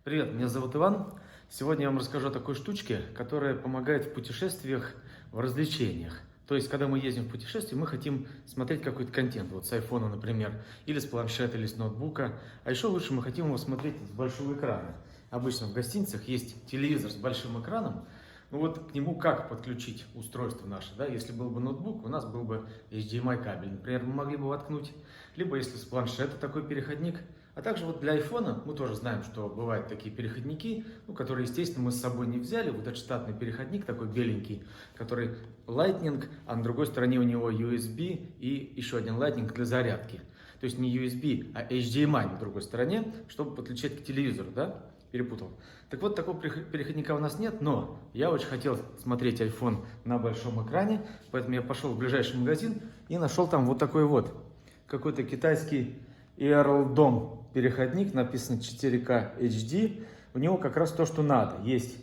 Привет, меня зовут Иван. Сегодня я вам расскажу о такой штучке, которая помогает в путешествиях, в развлечениях. То есть, когда мы ездим в путешествие, мы хотим смотреть какой-то контент, вот с айфона, например, или с планшета, или с ноутбука. А еще лучше мы хотим его смотреть с большого экрана. Обычно в гостиницах есть телевизор с большим экраном. Ну вот к нему как подключить устройство наше, да? Если был бы ноутбук, у нас был бы HDMI кабель, например, мы могли бы воткнуть. Либо если с планшета такой переходник. А также вот для айфона мы тоже знаем, что бывают такие переходники, которые, естественно, мы с собой не взяли. Вот этот штатный переходник такой беленький, который Lightning, а на другой стороне у него USB и еще один Lightning для зарядки. То есть не USB, а HDMI на другой стороне, чтобы подключать к телевизору, да? Перепутал. Так вот, такого переходника у нас нет, но я очень хотел смотреть iPhone на большом экране, поэтому я пошел в ближайший магазин и нашел там вот такой вот, какой-то китайский Earldom переходник, написано 4K HD. У него как раз то, что надо. Есть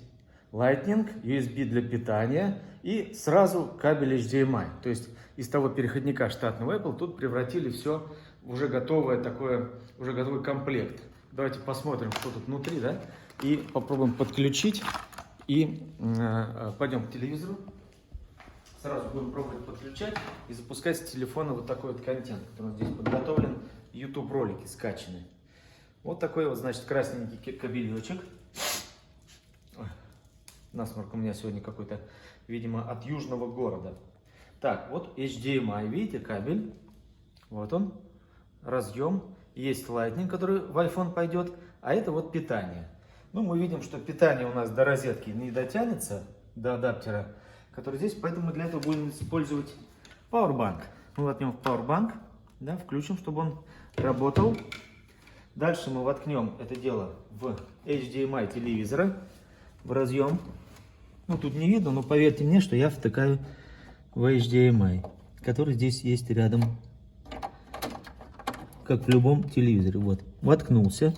Lightning, USB для питания и сразу кабель HDMI. То есть из того переходника штатного Apple тут превратили все в уже готовое такое, уже готовый комплект. Давайте посмотрим, что тут внутри, да, и попробуем подключить. И пойдем к телевизору. Сразу будем пробовать подключать и запускать с телефона вот такой вот контент, который здесь подготовлен. YouTube ролики скачаны. Вот такой вот, значит, красненький кабелечек. Насморк у меня сегодня какой-то, видимо, от южного города. Так, вот HDMI, видите, кабель. Вот он, разъем. Есть Lightning, который в iPhone пойдет, а это вот питание. Ну, мы видим, что питание у нас до розетки не дотянется, до адаптера, который здесь, поэтому для этого будем использовать Powerbank. Мы воткнем в Powerbank, да, включим, чтобы он работал. Дальше мы воткнем это дело в HDMI телевизора, в разъем. Ну, тут не видно, но поверьте мне, что я втыкаю в HDMI, который здесь есть рядом, как в любом телевизоре. Вот, воткнулся.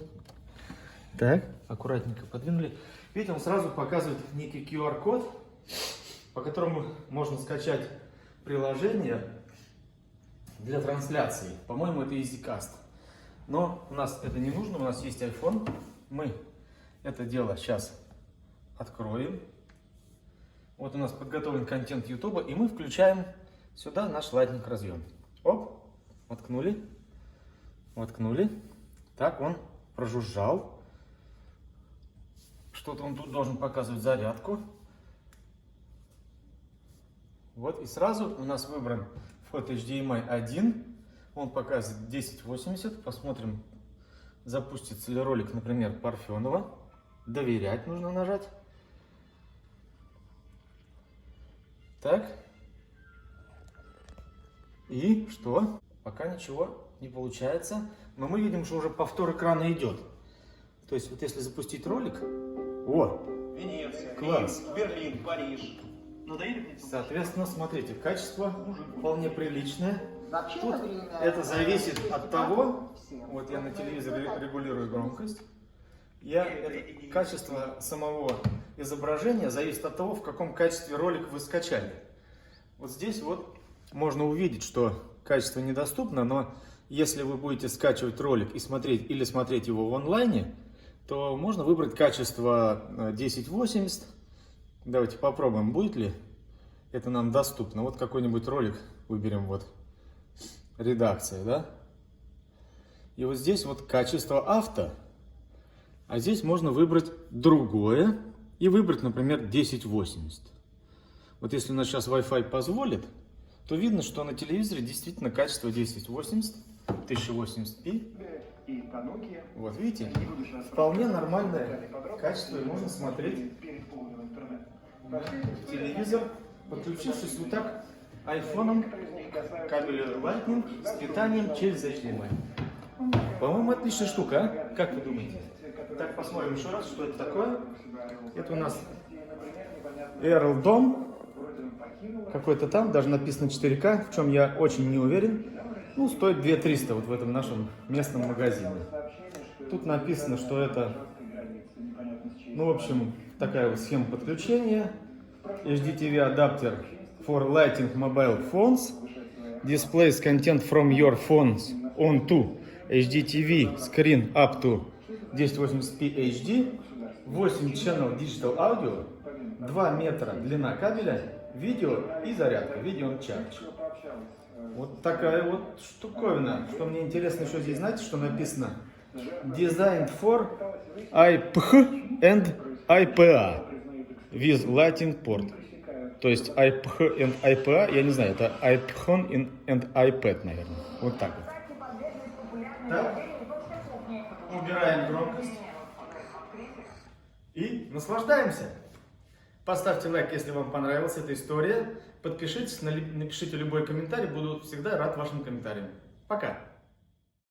Так, аккуратненько подвинули. Видите, он сразу показывает некий QR-код, по которому можно скачать приложение для трансляции. По-моему, это EasyCast. Но у нас это не нужно, у нас есть iPhone. Мы это дело сейчас откроем. Вот у нас подготовлен контент YouTube, и мы включаем сюда наш Lightning разъем. Оп, воткнули. Воткнули. Так, он прожужжал. Что-то он тут должен показывать зарядку. Вот, и сразу у нас выбран вход HDMI 1. Он показывает 1080. Посмотрим, запустится ли ролик, например, Парфенова. Доверять нужно нажать. Так. И что? Пока ничего не получается. Но мы видим, что уже повтор экрана идет. То есть, вот если запустить ролик... О! Венеция, класс. Минск, Берлин, Париж. Соответственно, смотрите, качество вполне приличное. Тут это зависит от того, вот я на телевизоре регулирую громкость, качество самого изображения зависит от того, в каком качестве ролик вы скачали. Вот здесь вот можно увидеть, что качество недоступно, но если вы будете скачивать ролик и смотреть или смотреть его в онлайне, то можно выбрать качество 1080. Давайте попробуем, будет ли это нам доступно. Вот какой-нибудь ролик выберем, вот редакция, да? И вот здесь вот качество авто, а здесь можно выбрать другое и выбрать, например, 1080. Вот если у нас сейчас Wi-Fi позволит, то видно, что на телевизоре действительно качество 1080, 1080p. Вот видите, вполне нормальное качество, и можно смотреть телевизор, подключившись вот так айфоном к кабелю Lightning с питанием через HDMI. По-моему, отличная штука, а? Как вы думаете? Так, посмотрим еще раз, что это такое. Это у нас Earldom. Какой-то там, даже написано 4К, в чем я очень не уверен. Ну, стоит 2300 вот в этом нашем местном магазине. Тут написано, что это, ну, в общем, такая вот схема подключения. HDTV адаптер for lighting mobile phones. Displays content from your phones on to HDTV screen up to 1080p HD, 8 channel Digital Audio, 2 метра длина кабеля, видео и зарядка, видео on charge. Вот такая вот штуковина. Что мне интересно еще здесь, знаете, что написано? Designed for IPH and IPA with Lightning port. То есть IPH and IPA, я не знаю, это iPhone and iPad, наверное. Вот так вот. Так. Убираем громкость. И наслаждаемся. Поставьте лайк, если вам понравилась эта история. Подпишитесь, напишите любой комментарий. Буду всегда рад вашим комментариям. Пока.